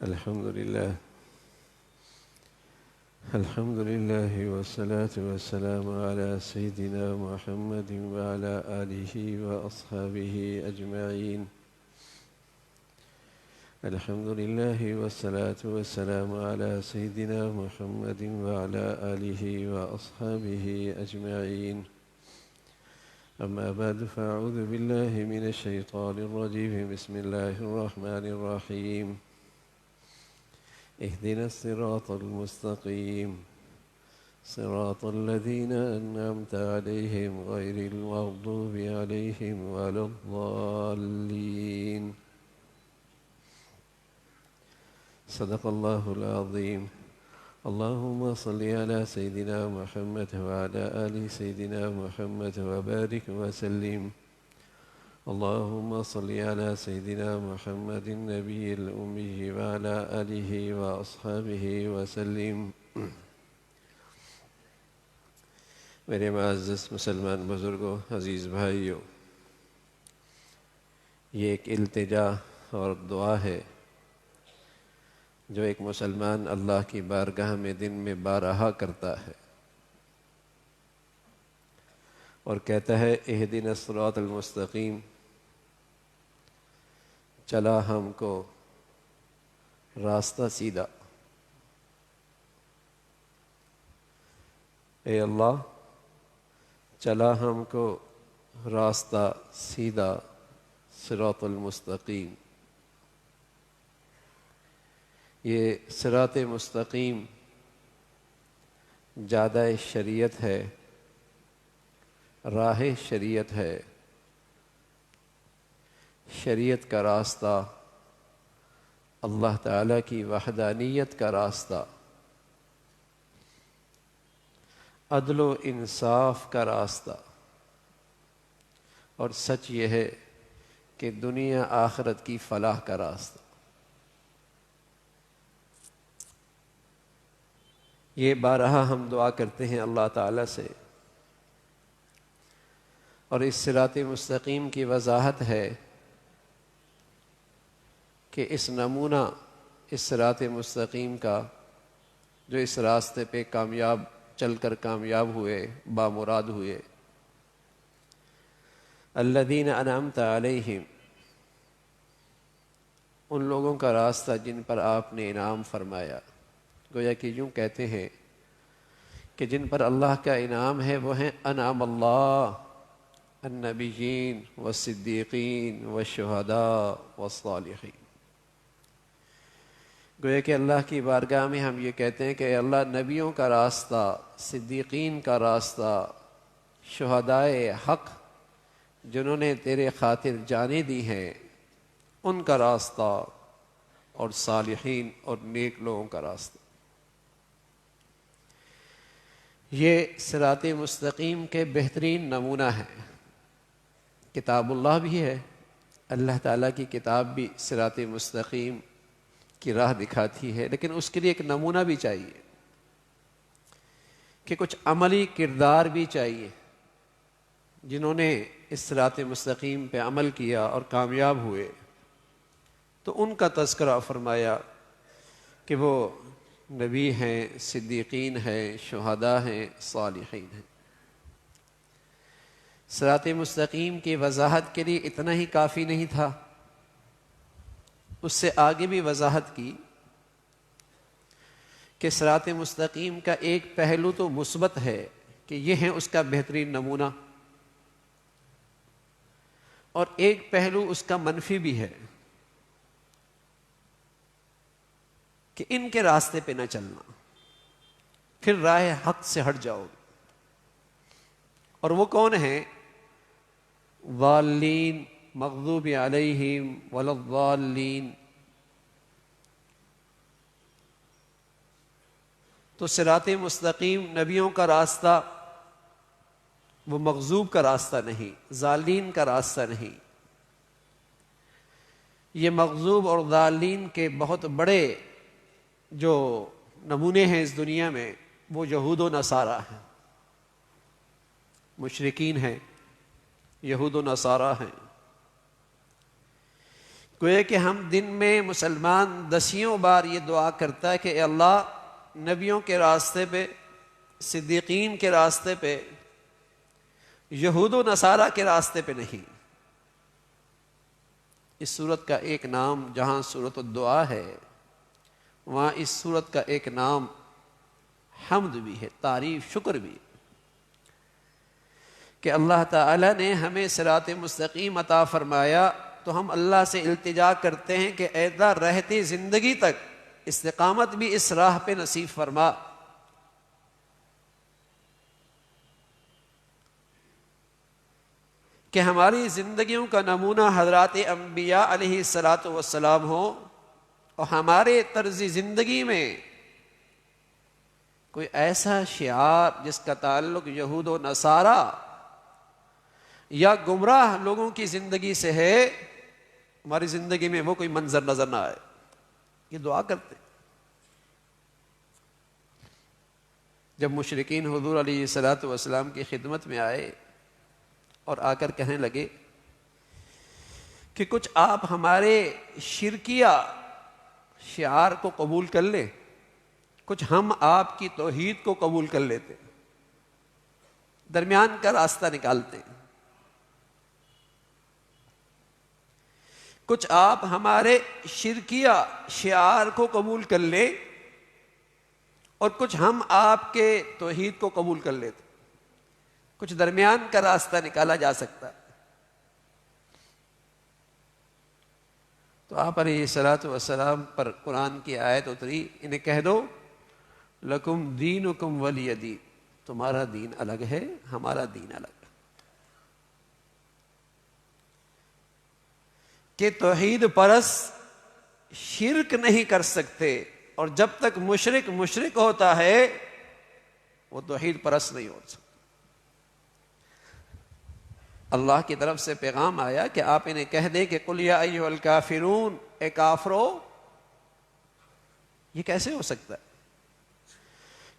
الحمد لله والصلاة والسلام على سيدنا محمد وعلى آله وأصحابه أجمعين. الحمد لله والصلاة والسلام على سيدنا محمد وعلى آله وأصحابه أجمعين. أما بعد فأعوذ بالله من الشيطان الرجيم. بسم الله الرحمن الرحيم. اهدنا الصراط المستقيم صراط الذين أنعمت عليهم غير المغضوب عليهم ولا الضالين. صدق الله العظيم. اللهم صل على سيدنا محمد وعلى آل سيدنا محمد وبارك وسلم. اللهم صل على سيدنا محمد النبي الأمي وعلى آله وأصحابه وسلم. میرے معزز مسلمان بزرگوں، عزیز بھائیوں، یہ ایک التجا اور دعا ہے جو ایک مسلمان اللہ کی بارگاہ میں دن میں بارہا کرتا ہے اور کہتا ہے اہدنا الصراط المستقیم، چلا ہم کو راستہ سیدھا. اے اللہ، چلا ہم کو راستہ سیدھا، صراط المستقیم. یہ صراط مستقیم جادہ شریعت ہے، راہ شریعت ہے، شریعت کا راستہ، اللہ تعالیٰ کی وحدانیت کا راستہ، عدل و انصاف کا راستہ، اور سچ یہ ہے کہ دنیا آخرت کی فلاح کا راستہ. یہ بارہا ہم دعا کرتے ہیں اللہ تعالیٰ سے، اور اس صراط مستقیم کی وضاحت ہے کہ اس نمونہ اس صراط مستقیم کا جو اس راستے پہ چل کر کامیاب ہوئے، بامراد ہوئے، الذین انعمت علیہم، ان لوگوں کا راستہ جن پر آپ نے انعام فرمایا. گویا کہ یوں کہتے ہیں کہ جن پر اللہ کا انعام ہے وہ ہیں انعم اللہ، النبیین والصدیقین والشہداء والصالحین. گویا کہ اللہ کی بارگاہ میں ہم یہ کہتے ہیں کہ اے اللہ، نبیوں کا راستہ، صدیقین کا راستہ، شہدائے حق جنہوں نے تیرے خاطر جانیں دی ہیں ان کا راستہ، اور صالحین اور نیک لوگوں کا راستہ. یہ صراط مستقیم کے بہترین نمونہ ہے. کتاب اللہ بھی ہے، اللہ تعالیٰ کی کتاب بھی صراط مستقیم کی راہ دکھاتی ہے، لیکن اس کے لیے ایک نمونہ بھی چاہیے کہ کچھ عملی کردار بھی چاہیے. جنہوں نے اس صراط مستقیم پہ عمل کیا اور کامیاب ہوئے تو ان کا تذکرہ فرمایا کہ وہ نبی ہیں، صدیقین ہیں، شہداء ہیں، صالحین ہیں. صراط مستقیم کی وضاحت کے لیے اتنا ہی کافی نہیں تھا، اس سے آگے بھی وضاحت کی کہ صراط مستقیم کا ایک پہلو تو مثبت ہے کہ یہ ہے اس کا بہترین نمونہ، اور ایک پہلو اس کا منفی بھی ہے کہ ان کے راستے پہ نہ چلنا، پھر راہ حق سے ہٹ جاؤ گے. اور وہ کون ہیں؟ ضالین، مغضوب علیہم ولا الضالین. تو صراط مستقیم نبیوں کا راستہ وہ مغضوب کا راستہ نہیں، ضالین کا راستہ نہیں. یہ مغضوب اور ضالین کے بہت بڑے جو نمونے ہیں اس دنیا میں وہ یہود و نصارہ ہیں، مشرکین ہیں، یہود و نصارہ ہیں. گویا کہ ہم دن میں مسلمان دسیوں بار یہ دعا کرتا ہے کہ اے اللہ نبیوں کے راستے پہ، صدیقین کے راستے پہ، یہود و نصارہ کے راستے پہ نہیں۔ اس سورت کا ایک نام جہاں سورت الدعا ہے، وہاں اس سورت کا ایک نام حمد بھی ہے، تعریف، شکر بھی، کہ اللہ تعالی نے ہمیں صراط مستقیم عطا فرمایا تو ہم اللہ سے التجا کرتے ہیں کہ اے اللہ رہتی زندگی تک استقامت بھی اس راہ پہ نصیب فرما۔ کہ ہماری زندگیوں کا نمونہ حضرات انبیاء علیہ الصلاۃ والسلام ہو، اور ہمارے طرز زندگی میں کوئی ایسا شعار جس کا تعلق یہود و نصارہ یا گمراہ لوگوں کی زندگی سے ہے، ہماری زندگی میں وہ کوئی منظر نظر نہ آئے۔ یہ دعا کرتے جب مشرکین حضور علیہ الصلاۃ والسلام کی خدمت میں آئے اور آ کر کہنے لگے کہ کچھ آپ ہمارے شرکیہ شعار کو قبول کر لیں، کچھ ہم آپ کی توحید کو قبول کر لیتے، درمیان کا راستہ نکالتے، کچھ آپ ہمارے شرکیہ شعار کو قبول کر لیں اور کچھ ہم آپ کے توحید کو قبول کر لیتے، کچھ درمیان کا راستہ نکالا جا سکتا ہے۔ تو آپ علیہ الصلاۃ والسلام پر قرآن کی آیت اتری، انہیں کہہ دو لکم دینکم ولی دین، تمہارا دین الگ ہے، ہمارا دین الگ ہے۔ کہ توحید پرست شرک نہیں کر سکتے، اور جب تک مشرک مشرک ہوتا ہے وہ توحید پرست نہیں ہو سکتا۔ اللہ کی طرف سے پیغام آیا کہ آپ انہیں کہہ دیں کہ قل یا ایھا الکافرون، اے کافرو۔ یہ کیسے ہو سکتا ہے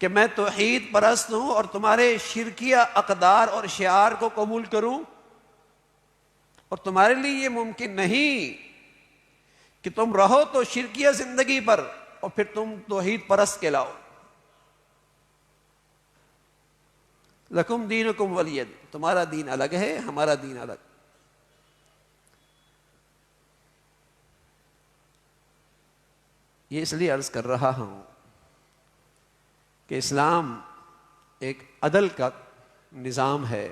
کہ میں توحید پرست ہوں اور تمہارے شرکیہ اقدار اور شعار کو قبول کروں، اور تمہارے لیے یہ ممکن نہیں کہ تم رہو تو شرکیہ زندگی پر اور پھر تم توحید پرست کہلاؤ۔ لکم دینکم ولی دین، تمہارا دین الگ ہے، ہمارا دین الگ۔ یہ اس لیے عرض کر رہا ہوں کہ اسلام ایک عدل کا نظام ہے،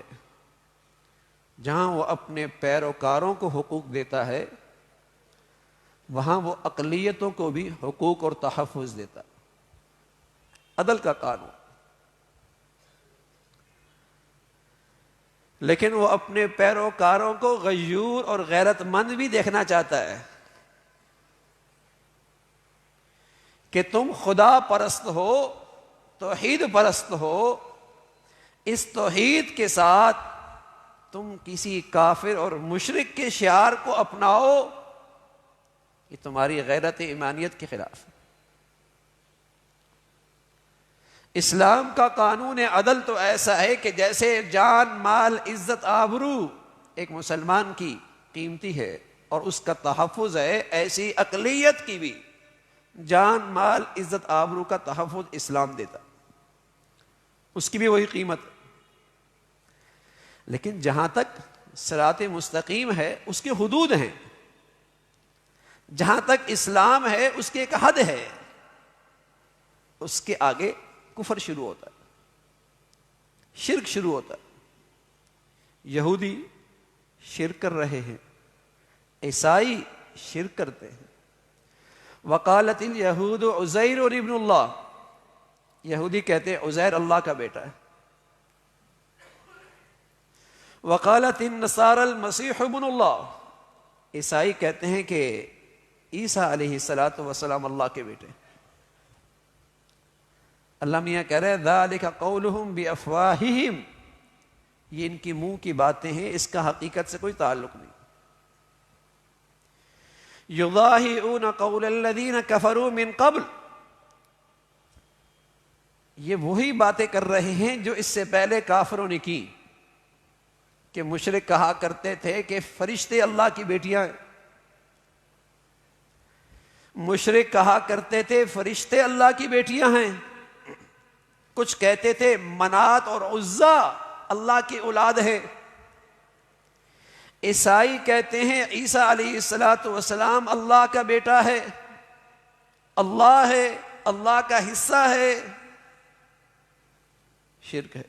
جہاں وہ اپنے پیروکاروں کو حقوق دیتا ہے وہاں وہ اقلیتوں کو بھی حقوق اور تحفظ دیتا ہے۔ عدل کا قانون۔ لیکن وہ اپنے پیروکاروں کو غیور اور غیرت مند بھی دیکھنا چاہتا ہے کہ تم خدا پرست ہو، توحید پرست ہو، اس توحید کے ساتھ تم کسی کافر اور مشرک کے شعار کو اپناؤ، یہ تمہاری غیرت ایمانیت کے خلاف ہے۔ اسلام کا قانون عدل تو ایسا ہے کہ جیسے جان، مال، عزت، آبرو ایک مسلمان کی قیمتی ہے اور اس کا تحفظ ہے، ایسی اقلیت کی بھی جان، مال، عزت، آبرو کا تحفظ اسلام دیتا، اس کی بھی وہی قیمت ہے۔ لیکن جہاں تک صراط مستقیم ہے اس کے حدود ہیں، جہاں تک اسلام ہے اس کی ایک حد ہے، اس کے آگے کفر شروع ہوتا ہے، شرک شروع ہوتا ہے۔ یہودی شرک کر رہے ہیں، عیسائی شرک کرتے ہیں۔ وقالت الیہود عزیر ابن اللہ، یہودی کہتے ہیں عزیر اللہ کا بیٹا ہے۔ وقالت النصارى المسیح ابن اللہ، عیسائی کہتے ہیں کہ عیسیٰ علیہ الصلاۃ والسلام اللہ کے بیٹے۔ اللہ میاں کہہ رہے ذالک قولہم بافواہہم، یہ ان کی منہ کی باتیں ہیں، اس کا حقیقت سے کوئی تعلق نہیں۔ یضاہئون قول الذین کفروا من قبل، یہ وہی باتیں کر رہے ہیں جو اس سے پہلے کافروں نے کی، کہ مشرک کہا کرتے تھے کہ فرشتے اللہ کی بیٹیاں ہیں، مشرک کہا کرتے تھے فرشتے اللہ کی بیٹیاں ہیں، کچھ کہتے تھے منات اور عزا اللہ کی اولاد ہے، عیسائی کہتے ہیں عیسیٰ علیہ السلام اللہ کا بیٹا ہے، اللہ ہے، اللہ کا حصہ ہے، شرک ہے۔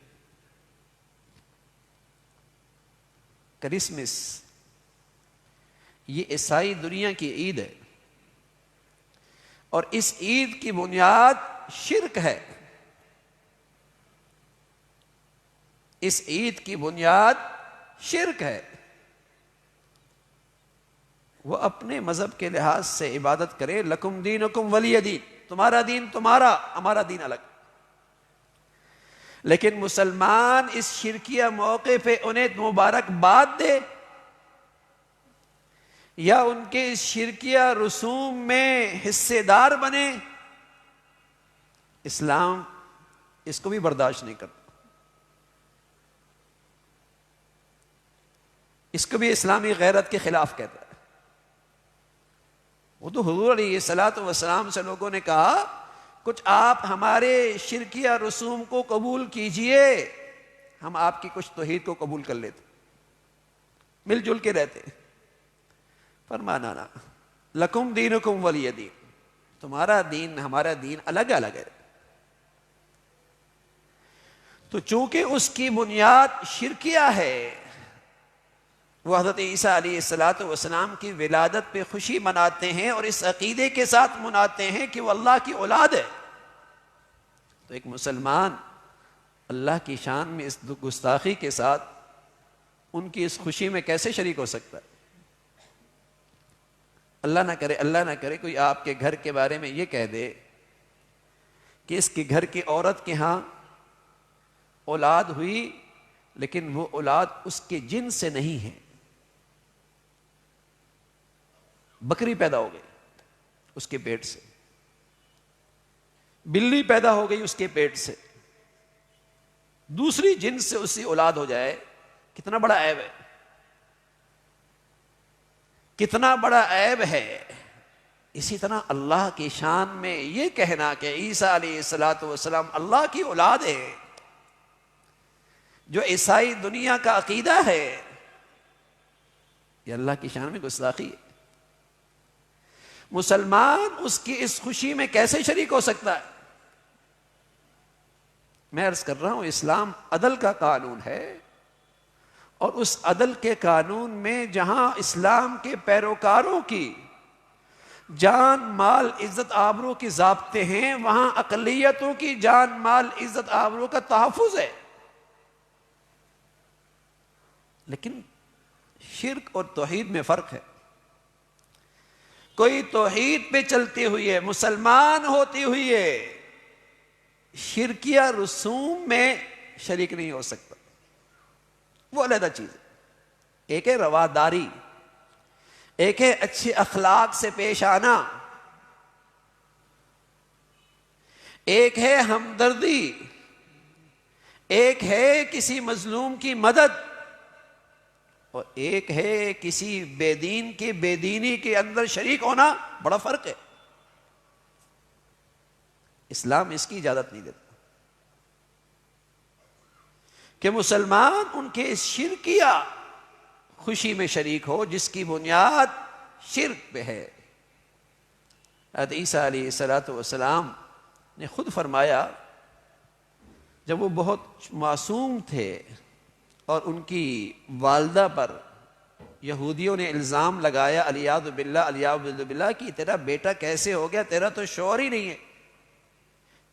کرسمس یہ عیسائی دنیا کی عید ہے، اور اس عید کی بنیاد شرک ہے، اس عید کی بنیاد شرک ہے۔ وہ اپنے مذہب کے لحاظ سے عبادت کرے، لکم دینکم ولی دین، تمہارا دین تمہارا، ہمارا دین الگ۔ لیکن مسلمان اس شرکیہ موقع پہ انہیں مبارکباد دے یا ان کے اس شرکیہ رسوم میں حصے دار بنے، اسلام اس کو بھی برداشت نہیں کرتا، اس کو بھی اسلامی غیرت کے خلاف کہتا ہے۔ وہ تو حضور علیہ الصلوۃ والسلام سے لوگوں نے کہا کچھ آپ ہمارے شرکیہ رسوم کو قبول کیجئے، ہم آپ کی کچھ توحید کو قبول کر لیتے، مل جل کے رہتے۔ فرمانا نا لکم دینکم ولی دین، تمہارا دین ہمارا دین الگ الگ ہے۔ تو چونکہ اس کی بنیاد شرکیہ ہے، وہ حضرت عیسیٰ علیہ السلام کی ولادت پہ خوشی مناتے ہیں اور اس عقیدے کے ساتھ مناتے ہیں کہ وہ اللہ کی اولاد ہے۔ تو ایک مسلمان اللہ کی شان میں اس گستاخی کے ساتھ ان کی اس خوشی میں کیسے شریک ہو سکتا ہے؟ اللہ نہ کرے کوئی آپ کے گھر کے بارے میں یہ کہہ دے کہ اس کے گھر کی عورت کے ہاں اولاد ہوئی لیکن وہ اولاد اس کے جن سے نہیں ہے، بکری پیدا ہو گئی اس کے پیٹ سے، بلی پیدا ہو گئی اس کے پیٹ سے، دوسری جن سے اسی اولاد ہو جائے، کتنا بڑا عیب ہے، کتنا بڑا عیب ہے۔ اسی طرح اللہ کی شان میں یہ کہنا کہ عیسیٰ علیہ السلام اللہ کی اولاد ہے، جو عیسائی دنیا کا عقیدہ ہے، یہ اللہ کی شان میں گستاخی ہے۔ مسلمان اس کی اس خوشی میں کیسے شریک ہو سکتا ہے؟ میں عرض کر رہا ہوں اسلام عدل کا قانون ہے، اور اس عدل کے قانون میں جہاں اسلام کے پیروکاروں کی جان مال عزت آبرو کے ضابطے ہیں، وہاں اقلیتوں کی جان مال عزت آبرو کا تحفظ ہے۔ لیکن شرک اور توحید میں فرق ہے۔ کوئی توحید پہ چلتے ہوئے مسلمان ہوتے ہوئے شرکیہ رسوم میں شریک نہیں ہو سکتا، وہ علیحدہ چیز ہے۔ ایک ہے رواداری، ایک ہے اچھے اخلاق سے پیش آنا، ایک ہے ہمدردی، ایک ہے کسی مظلوم کی مدد، اور ایک ہے کسی بے دین کی بے دینی کے اندر شریک ہونا، بڑا فرق ہے۔ اسلام اس کی اجازت نہیں دیتا کہ مسلمان ان کے اس شرکیہ خوشی میں شریک ہو جس کی بنیاد شرک پہ ہے۔ حضرت عیسیٰ علیہ السلام نے خود فرمایا، جب وہ بہت معصوم تھے اور ان کی والدہ پر یہودیوں نے الزام لگایا علیاذ باللہ کہ تیرا بیٹا کیسے ہو گیا، تیرا تو شوہر ہی نہیں ہے،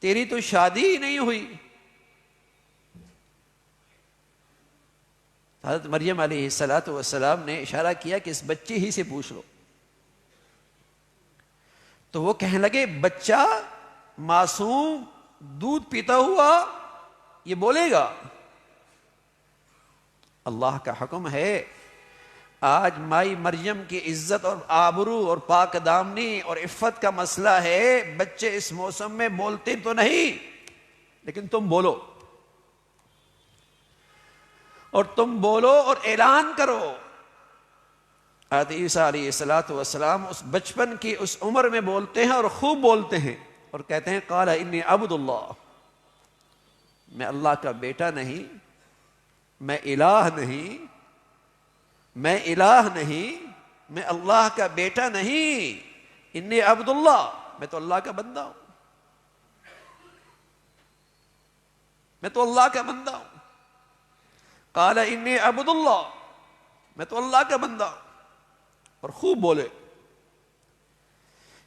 تیری تو شادی ہی نہیں ہوئی۔ حضرت مریم علیہ السلام نے اشارہ کیا کہ اس بچے ہی سے پوچھ لو، تو وہ کہنے لگے بچہ معصوم دودھ پیتا ہوا یہ بولے گا؟ اللہ کا حکم ہے، آج مائی مریم کی عزت اور آبرو اور پاک دامنی اور عفت کا مسئلہ ہے، بچے اس موسم میں بولتے تو نہیں لیکن تم بولو، اور تم بولو اور اعلان کرو، حضرت عیسیٰ علیہ السلام اس بچپن کی اس عمر میں بولتے ہیں اور خوب بولتے ہیں اور کہتے ہیں قال انی عبد اللہ، میں اللہ کا بیٹا نہیں، میں الہ نہیں، میں الہ نہیں، میں اللہ کا بیٹا نہیں، انی عبد اللہ، میں تو اللہ کا بندہ ہوں، میں تو اللہ کا بندہ ہوں۔ قال انی عبد اللہ، میں تو اللہ کا بندہ ہوں۔ اور خوب بولے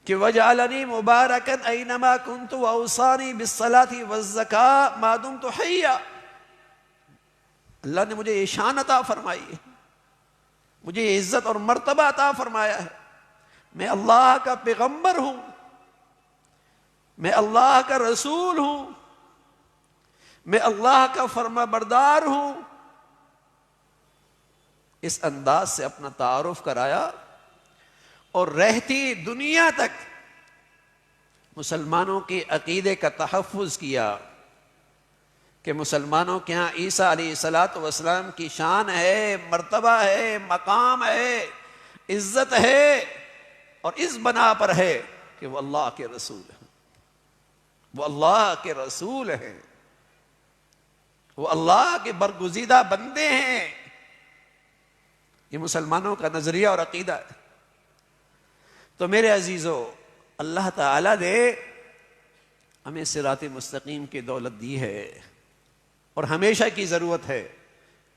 کہ وجعلنی مبارکا اینما کنت واوصانی بالصلاة والزکاة ما دمت حیا، اللہ نے مجھے یہ شان عطا فرمائی ہے، مجھے یہ عزت اور مرتبہ عطا فرمایا ہے، میں اللہ کا پیغمبر ہوں، میں اللہ کا رسول ہوں، میں اللہ کا فرما بردار ہوں۔ اس انداز سے اپنا تعارف کرایا اور رہتی دنیا تک مسلمانوں کے عقیدے کا تحفظ کیا کہ مسلمانوں کے ہاں عیسیٰ علیہ السلام کی شان ہے، مرتبہ ہے، مقام ہے، عزت ہے، اور اس بنا پر ہے کہ وہ اللہ کے رسول ہیں، وہ اللہ کے رسول ہیں، وہ اللہ کے برگزیدہ بندے ہیں۔ یہ مسلمانوں کا نظریہ اور عقیدہ ہے۔ تو میرے عزیزو، اللہ تعالیٰ نے ہمیں صراط مستقیم کی دولت دی ہے اور ہمیشہ کی ضرورت ہے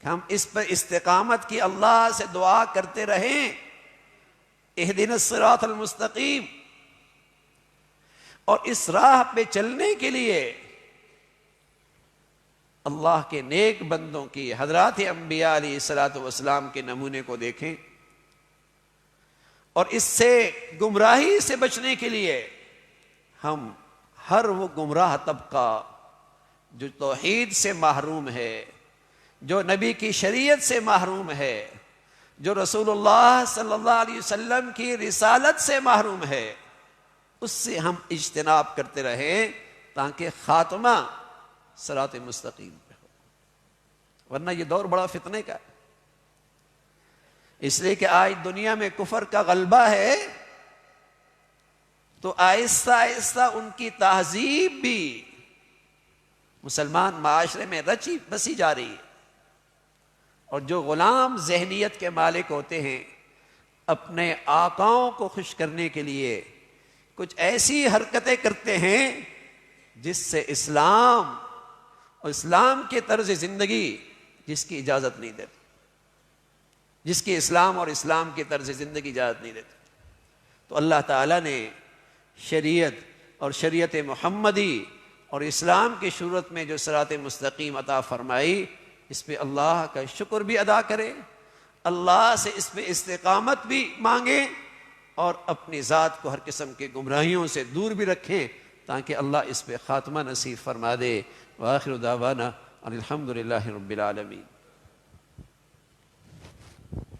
کہ ہم اس پر استقامت کی اللہ سے دعا کرتے رہیں، اہدنا الصراط المستقیم۔ اور اس راہ پہ چلنے کے لیے اللہ کے نیک بندوں کی، حضرات انبیاء علیہ السلام کے نمونے کو دیکھیں، اور اس سے گمراہی سے بچنے کے لیے ہم ہر وہ گمراہ طبقہ جو توحید سے محروم ہے، جو نبی کی شریعت سے محروم ہے، جو رسول اللہ صلی اللہ علیہ وسلم کی رسالت سے محروم ہے، اس سے ہم اجتناب کرتے رہیں تاکہ خاتمہ صراط مستقیم پہ ہو۔ ورنہ یہ دور بڑا فتنے کا ہے، اس لیے کہ آج دنیا میں کفر کا غلبہ ہے، تو آہستہ آہستہ ان کی تہذیب بھی مسلمان معاشرے میں رچی بسی جا رہی ہے، اور جو غلام ذہنیت کے مالک ہوتے ہیں اپنے آقاؤں کو خوش کرنے کے لیے کچھ ایسی حرکتیں کرتے ہیں جس سے اسلام اور اسلام کے طرز زندگی جس کی اجازت نہیں دیتے، جس کی اسلام اور اسلام کی طرز زندگی اجازت نہیں دیتے۔ تو اللہ تعالیٰ نے شریعت اور شریعت محمدی اور اسلام کی صورت میں جو صراط مستقیم عطا فرمائی، اس پہ اللہ کا شکر بھی ادا کرے، اللہ سے اس پہ استقامت بھی مانگیں، اور اپنی ذات کو ہر قسم کے گمراہیوں سے دور بھی رکھیں تاکہ اللہ اس پہ خاتمہ نصیب فرما دے۔ وآخر دعوانا ان الحمد للہ رب العالمین۔